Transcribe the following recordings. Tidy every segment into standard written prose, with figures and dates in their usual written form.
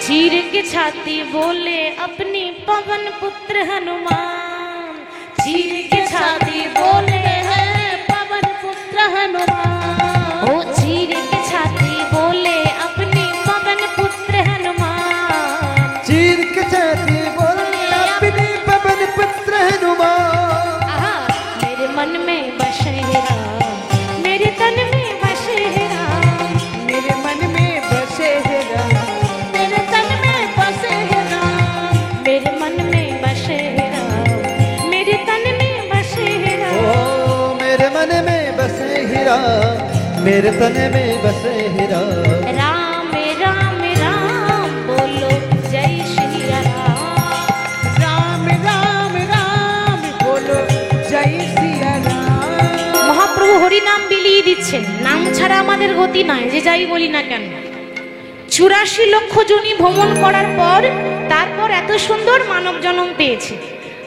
चीर के छाती बोले अपनी पवन पुत्र हनुमान, चीर के छाती बोले हैं पवन पुत्र हनुमान। ओ चीर के छाती बोले अपनी पवन पुत्र हनुमान, चीर के छाती बोले अपनी पवन पुत्र हनुमान। मेरे मन में बसे राम, मेरे तन में बसे राम, मेरे मन में बसे राम, मेरे तन में बसे राम, मेरे मन में बसे राम, मेरे तन में बसे राम। ओ मेरे मन में बसे राम, मेरे तन में बसे राम। राम राम राम बोलो जय श्री राम, राम राम राम बोलो जय सिया राम। মহাপ্রভু হরি নাম বিলিয়ে দিচ্ছেন, নাম ছাড়া আমাদের গতি নাই, যে যাই বলি না কেন। 84 লক্ষ জনি ভ্রমণ করার পর তারপর এত সুন্দর মানব জন্ম পেয়েছি।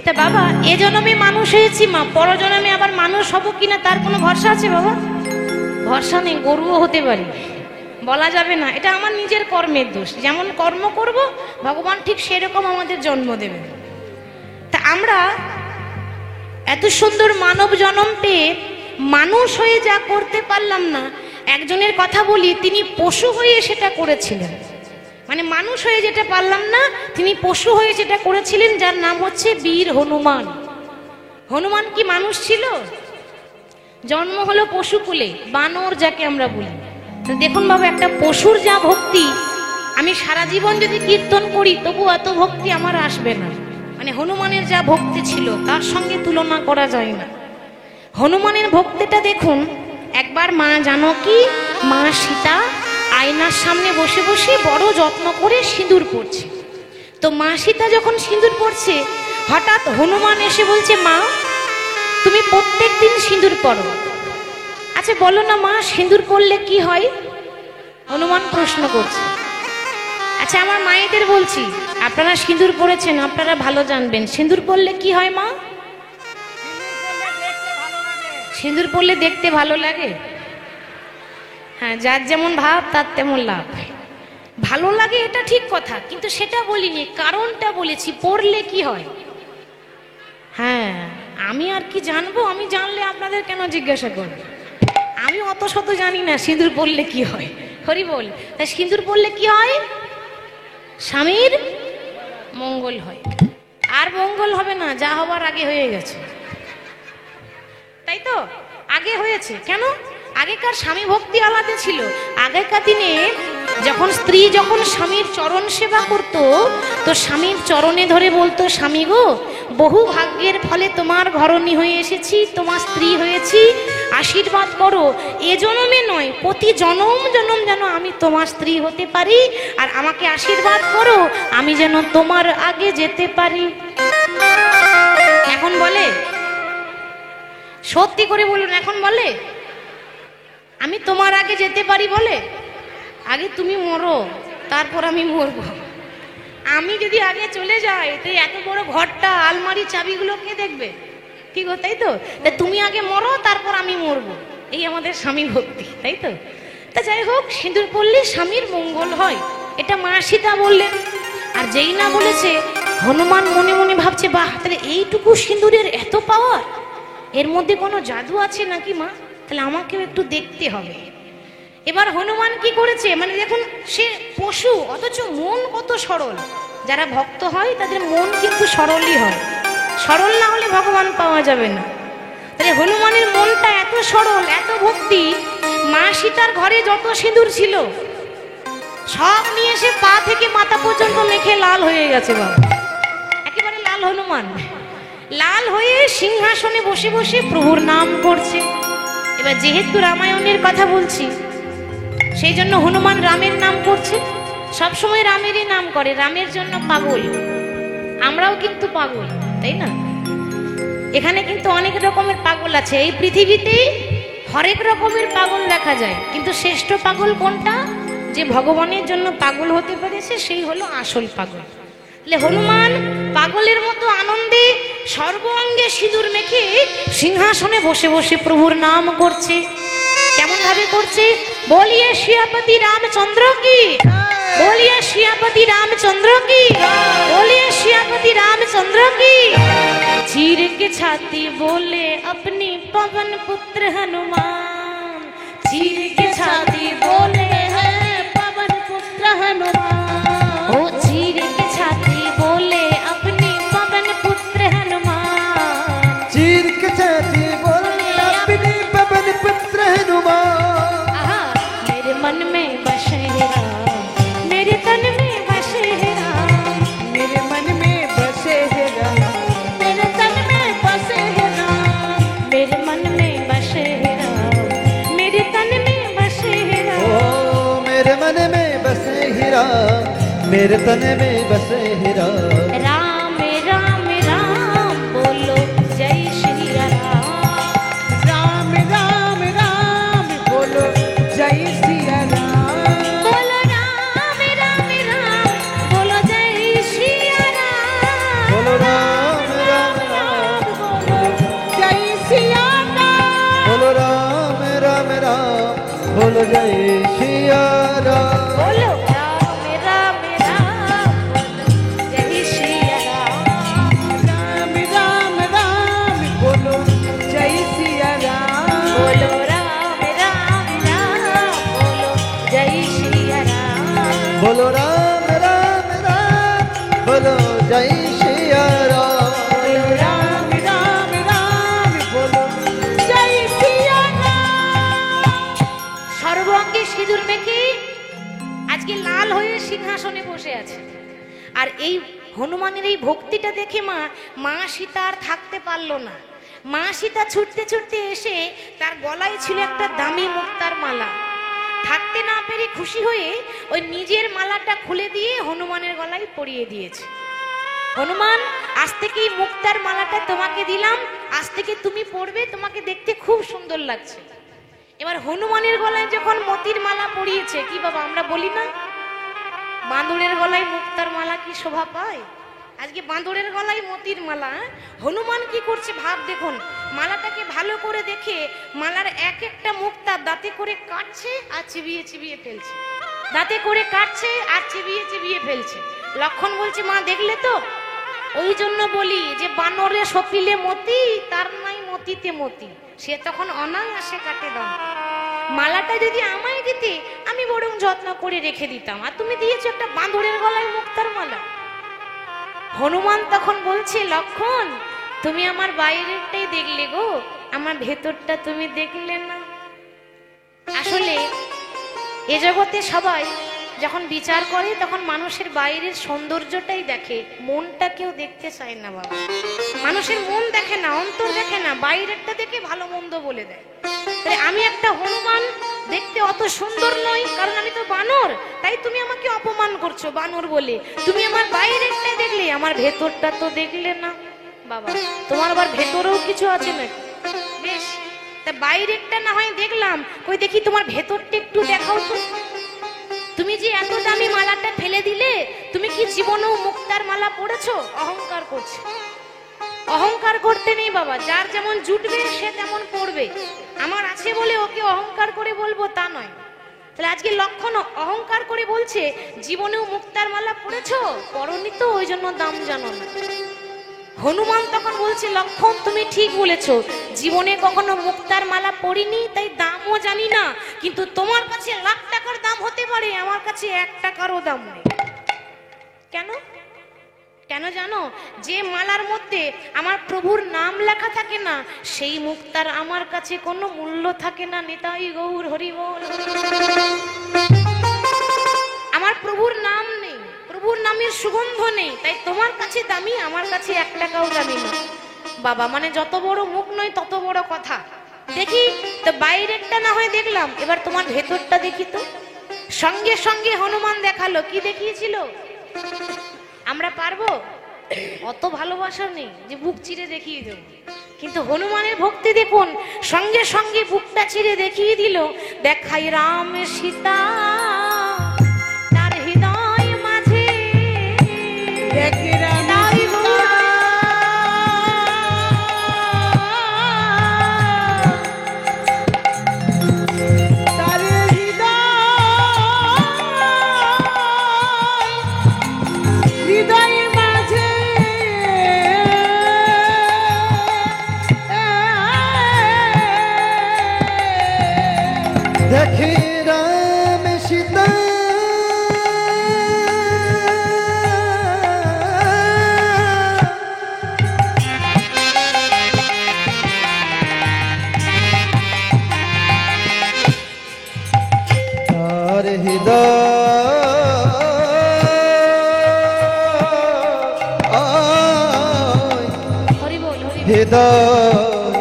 তা বাবা এ জন্মে মানুষ হয়েছি মা, পর জন্মে আবার মানুষ হব কিনা তার কোনো ভরসা আছে বাবা? ভরসা নেই, গরুও হতে পারি, বলা যাবে না। এটা আমার নিজের কর্মের দোষ, যেমন কর্ম করব ভগবান ঠিক সেরকম আমাদের জন্ম দেবেন। তা আমরা এত সুন্দর মানব জন্ম পেয়ে মানুষ হয়ে যা করতে পারলাম না, একজনের কথা বলি, তিনি পশু হয়ে সেটা করেছিলেন। মানে মানুষ হয়ে যেটা পারলাম না, তিনি পশু হয়ে যেটা করেছিলেন, যার নাম হচ্ছে বীর হনুমান। হনুমান কি মানুষ ছিল? জন্ম হলো পশুকুলে, বানর যাকে আমরা বলি। দেখুন বাবা, একটা পশুর যা ভক্তি, আমি সারা জীবন যদি কীর্তন করি তবু এত ভক্তি আমার আসবে না। মানে হনুমানের যা ভক্তি ছিল তার সঙ্গে তুলনা করা যায় না। হনুমানের ভক্তিটা দেখুন। একবার মা জানকী, মা সীতা আয়নার সামনে বসে বসে বড় যত্ন করে সিঁদুর পড়ছে। তো মা সীতা যখন সিঁদুর পড়ছে, হঠাৎ হনুমান এসে বলছে, মা তুমি প্রত্যেক দিন সিঁদুর পড়ো, আচ্ছা বলো না মা সিঁদুর পড়লে কি হয়? হনুমান প্রশ্ন করছে। আচ্ছা আমার মায়েদের বলছি, আপনারা সিঁদুর পড়েছেন, আপনারা ভালো জানবেন, সিঁদুর পড়লে কি হয় মা? সিঁদুর পড়লে দেখতে ভালো লাগে। হ্যাঁ, যার যেমন ভাব তার তেমন লাভ। ভালো লাগে এটা ঠিক কথা, কিন্তু সেটা বলিনি, কারণটা বলেছি, পড়লে কি হয়। হ্যাঁ, আমি আর কি জানবো, আমি জানলে আপনাদের কেন জিজ্ঞাসা করবো? আমি অত শত জানি না সিঁদুর পড়লে কি হয়। হরি বল। তাই সিঁদুর পড়লে কি হয়? স্বামীর মঙ্গল হয়। আর মঙ্গল হবে না, যা হবার আগে হয়ে গেছে, তাই তো? আগে হয়েছে কেন? আগেকার স্বামী ভক্তি আলাদা ছিল। আগেকার দিনে যখন স্ত্রী যখন স্বামীর চরণ সেবা করত, তো স্বামীর চরণে ধরে বলতো, স্বামী গো বহু ভাগ্যের ফলে তোমার ঘরণী হয়ে এসেছি, তোমার স্ত্রী হয়েছি, আশীর্বাদ করো। এ জন্মে নয়, প্রতি জনম জনম যেন আমি তোমার স্ত্রী হতে পারি, আর আমাকে আশীর্বাদ করো আমি যেন তোমার আগে যেতে পারি। এখন বলে? সত্যি করে বলুন, এখন বলে আমি তোমার আগে যেতে পারি? বলে? আগে তুমি মরো, তারপর আমি মরবো। আমি যদি আগে চলে যাই তো এত বড় ঘরটা, আলমারি, চাবিগুলো কে দেখবে? কি গো, তাই তো? তুমি আগে মরো, তারপর আমি মরবো। এই আমাদের স্বামী ভক্তি, তাই তো? তা যাই হোক, সিঁদুর পড়লে স্বামীর মঙ্গল হয়, এটা মা সীতা বললেন। আর যেই না বলেছে, হনুমান মনে মনে ভাবছে, বাহ, তাহলে এইটুকু সিঁদুরের এত পাওয়ার, এর মধ্যে কোনো জাদু আছে নাকি মা? তাহলে আমাকেও একটু দেখতে হবে। এবার হনুমান কি করেছে, মানে দেখুন, সে পশু অথচ মন কত সরল। যারা ভক্ত হয় তাদের মন কিন্তু সরলই হয়, সরল না হলে ভগবান পাওয়া যাবে না। তাহলে হনুমানের মনটা এত সরল, এত ভক্তি, মা সীতার ঘরে যত সিঁদুর ছিল সব নিয়ে এসে পা থেকে মাথা পর্যন্ত মেখে লাল হয়ে গেছে বাবা, একেবারে লাল। হনুমান লাল হয়ে সিংহাসনে বসে বসে প্রভুর নাম করছে। এবার যেহেতু রামায়ণের কথা বলছি, সেই জন্য হনুমান রামের নাম করছে, সবসময় রামেরই নাম করে, রামের জন্য পাগল। আমরাও কিন্তু পাগল, তাই না? এখানে কিন্তু অনেক রকমের পাগল আছে, এই পৃথিবীতে হরেক রকমের পাগল দেখা যায়, কিন্তু শ্রেষ্ঠ পাগল কোনটা? যে ভগবানের জন্য পাগল হতে পেরেছে, সেই হলো আসল পাগল। হনুমান পাগলের মতো আনন্দে সর্বাঙ্গে সিঁদুর মেখে সিংহাসনে বসে বসে প্রভুর নাম করছে। কেমন ভাবে করছে? বলিয়ে শিয়াপতি রামচন্দ্র কি, बोलिए सियापति रामचंद्र की, बोलिए सियापति रामचंद्र की। चीर के छाती बोले अपनी पवन पुत्र हनुमान, चीर के छाती बोले हैं पवन पुत्र हनुमान। ओ चीर के छाती बोले अपनी पवन पुत्र हनुमान, चीर के छाती बोले अपनी पवन पुत्र हनुमान। आहा, मेरे मन में बसे है राम, मेरे तन में बसे है राम, मेरे मन में बसे है राम, मेरे तन में बसे है राम, मेरे मन में बसे है राम, मेरे तन में बसे है ओ राम। मेरे मन में बसे ही राम, मेरे तन में बसे ही राम। राम राम राम बोलो जय श्री राम, राम राम राम बोलो जय सिया राम, बोलो राम राम राम बोलो जय श्री राम, बोलो राम राम राम, बोलो जय सिया राम, बोलो राम राम राम, बोलो जय सिया राम। बोलो राम राम राम बोलो जय श्री राम, राम राम राम बोलो जय सिया राम, बोलो राम राम राम बोलो जय श्री राम, बोलो राम राम राम, बोलो जय सिया राम। बोलो राम राम राम बोलो जय सिया राम। সর্বাঙ্গে সিঁদুর মেখে আজকে লাল হয়ে সিংহাসনে বসে আছে। আর এই হনুমানের এই ভক্তিটা দেখে মা সীতা আর থাকতে পারলো না। মা সীতা ছুটতে ছুটতে এসে তার গলায় ছিল একটা দামি মুক্তার মালা। থাকতে না পেরে খুশি হয়ে ওই নিজের মালাটা খুলে দিয়ে হনুমানের গলায় পরিয়ে দিয়েছে। হনুমান, আজ থেকে এই মুক্তার মালাটা তোমাকে দিলাম, আজ থেকে তুমি পরবে, তোমাকে দেখতে খুব সুন্দর লাগছে। এবার হনুমানের গলায় যখন মতির মালা পরিয়েছে, কি বাবা আমরা বলি না বাঁদরের গলায় মুক্তার মালা কি শোভা পায়? আজকে বাঁদরের গলায় মতির মালা। হনুমান কি করছে ভাব দেখুন, মালাটাকে ভালো করে দেখে মালার এক একটা মুক্তা দাঁতে করে কাটছে আর চিবিয়ে চিবিয়ে ফেলছে, দাঁতে করে কাটছে আর চিবিয়ে চিবিয়ে ফেলছে। লক্ষণ বলছে মা দেখলে তো, ওই জন্য বলি যে বানরে সপিলে মতি তার নাই মতিতে মতি, সে তখন অনায়াসে কাটে দাম। মালাটা যদি আমায় দিতে আমি বরং যত্ন করে রেখে দিতাম, আর তুমি দিয়েছো একটা বাঁদরের গলায় মুক্তার মালা। হনুমান তখন বলছে লক্ষণ, তুমি আমার বাইরেরটাই দেখলে গো, আমার ভেতরটা তুমি দেখলে না। আসলে এ জগতে সবাই যখন বিচার করে তখন মানুষের বাইরের সৌন্দর্যটাই দেখে, মনটা কেউ দেখতে চায় না বাবা। মানুষের মন দেখে না, অন্তর দেখে না, বাইরেরটা দেখে ভালো মন্দ বলে দেয়। তাহলে আমি একটা হনুমান, দেখতে অত সুন্দর নই কারণ আমি তো বানর, তাই তুমি আমাকে অপমান করছো বানর বলে। তুমি আমার বাইরেরটা দেখলে, আমার ভেতরটা তো দেখলে না বাবা। তোমার আবার ভেতরেও কিছু আছে নাকি? বেশ, তা বাইরেরটা না হয় দেখলাম, কই দেখি তোমার ভেতরটা একটু দেখাও তো। তুমি যে এত দামি মালাটা ফেলে দিলে, তুমি কি জীবনেও মুক্তার মালা পড়েছো? অহংকার করছে। অহংকার করতে নেই বাবা, যার যেমন জুটবে সে তেমন পড়বে। আমার আছে বলে ওকে অহংকার করে বলবো তা নয়। তাহলে আজকে লক্ষণ অহংকার করে বলছে জীবনেও মুক্তার মালা পড়েছো? পড়নি তো, ওই জন্য দাম জানো না। হনুমান তখন বলছে লক্ষণ তুমি ঠিক বলেছো, জীবনে কখনো মুক্তার মালা পড়িনি তাই দামও জানি না, কিন্তু তোমার কাছে লাখ টাকার দাম হতে পারে, আমার কাছে 1 টাকারও দাম নেই। কেন? কেন জানো? যে মালার মধ্যে আমার প্রভুর নাম লেখা থাকে না, সেই মুক্তার আমার কাছে কোনো মূল্য থাকে না। নিতাই গৌর হরি বল। আমার প্রভুর নাম নেই, প্রভুর নামের সুগন্ধ নেই, তাই তোমার কাছে দামি, আমার কাছে 1 টাকাও দামি না বাবা। মানে যত বড় মুখ নয় তত বড় কথা। দেখি তো বাইরেরটা না হয় দেখলাম, এবার তোমার ভেতরটা দেখি তো। সঙ্গে সঙ্গে হনুমান দেখালো, কি দেখিয়েছিল? আমরা পারবো? অত ভালোবাসা নেই যে বুক চিরে দেখিয়ে দেব, কিন্তু হনুমানের ভক্তি দেখুন, সঙ্গে সঙ্গে বুকটা চিরে দেখিয়ে দিল। দেখাই রাম সীতা তার হৃদয় মাঝে, দেখে রাম সীতা তার হৃদয় হৃদয়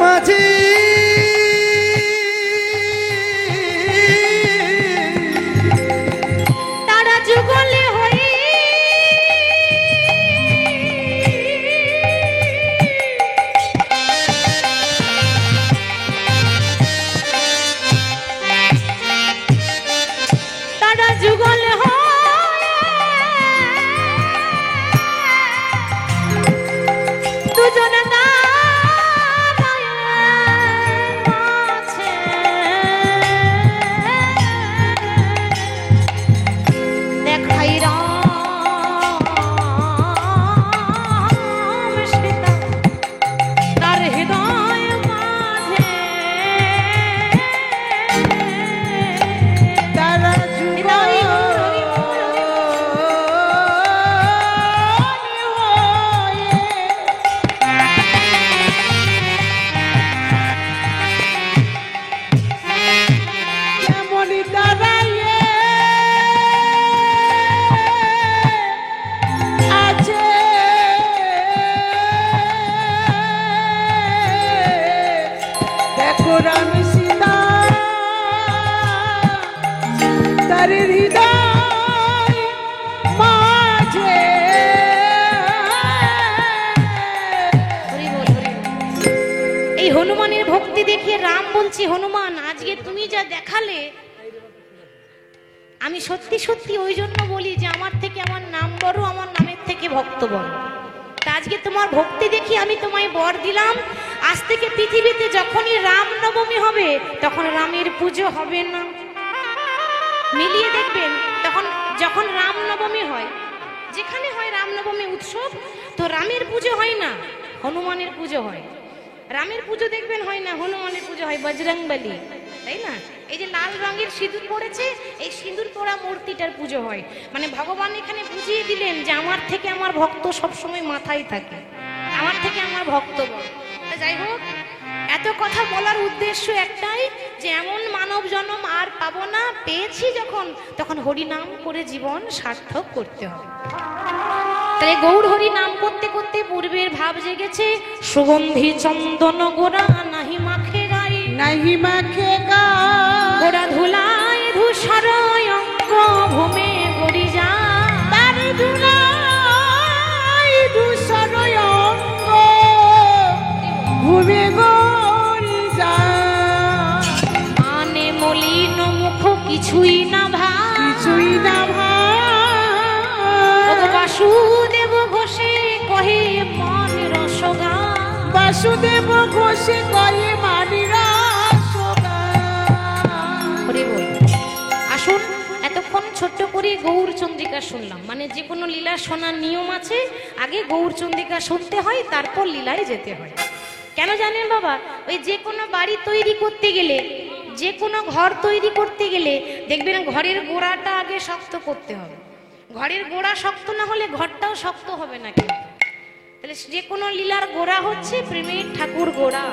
মাঝি তারা যুগলে হয়ে তারা যুগলে দুজন দেখাই রাম সীতা তার হৃদয় মাঝে তারা যুগল কেমনই দাঁড়াইয়ে আছে দেখো রাম সীতা তার হৃদয় মাঝে হরি বল, হরি বল। এই হনুমানের ভক্তি দেখিয়ে রাম বলছি, হনুমান আজকে তুমি যা দেখালে আমি সত্যি সত্যি ওই জন্য বলি যে আমার থেকে আমার নাম বড়, আমার নামের থেকে ভক্ত বড়। তা আজকে তোমার ভক্তি দেখি আমি তোমায় বর দিলাম, আজ থেকে পৃথিবীতে যখনই রাম নবমী হবে তখন রামের পুজো হবে না। মিলিয়ে দেখবেন, তখন যখন রাম নবমী হয়, যেখানে হয় রামনবমী উৎসব, তো রামের পুজো হয় না, হনুমানের পুজো হয়। রামের পুজো দেখবেন হয় না, হনুমানের পুজো হয়, বজরংবলী, তাই না? এই যে লাল রঙের সিঁদুর পড়েছে, এই সিঁদুর পরা মূর্তিটার পুজো হয়। মানে ভগবান এখানে বুঝিয়ে দিলেন যে আমার থেকে আমার ভক্ত সবসময় মাথায় থাকে, আমার থেকে আমার ভক্ত বড়। তা যাই হোক, এত কথা বলার উদ্দেশ্য একটাই যে এমন মানব জন্ম আর পাবো না, পেয়েছি যখন তখন হরি নাম করে জীবন সার্থক করতে হবে। তাই গৌর হরি নাম করতে করতে পূর্বের ভাব জেগেছে, সুগন্ধি চন্দন গোড়া নাহি মাখে গায়ে, নাহি মাখে গা গোড়া ধুলায় ধূসর অঙ্গ ভূমে গড়ি যা, তার ধুলাই ধূসর অঙ্গ ঘুমে গড়ি যা আনে মলিন মুখ কিছুই না ভাই, কিছুই না ভাই বাসুদেব ঘোষে কহে মন রসগা, বাসুদেব ঘোষে কয়ে মানিরা সোগা। হরি বল। আসুন, এতক্ষণ ছোট্ট করে গৌর চন্দ্রিকা শুনলাম। মানে যে কোনো লীলা শোনার নিয়ম আছে, আগে গৌর চন্দ্রিকা শুনতে হয়, তারপর লীলায় যেতে হয়। কেন জানেন বাবা? ওই যে কোনো বাড়ি তৈরি করতে গেলে, যে কোনো ঘর তৈরি করতে গেলে দেখবেন ঘরের গোড়াটা আগে শক্ত করতে হবে। ঘরের গোড়া শক্ত না হলে ঘরটাও শক্ত হবে না। কিন্তু তাহলে যে কোনো লীলার গোড়া হচ্ছে প্রেমের ঠাকুর গোড়া।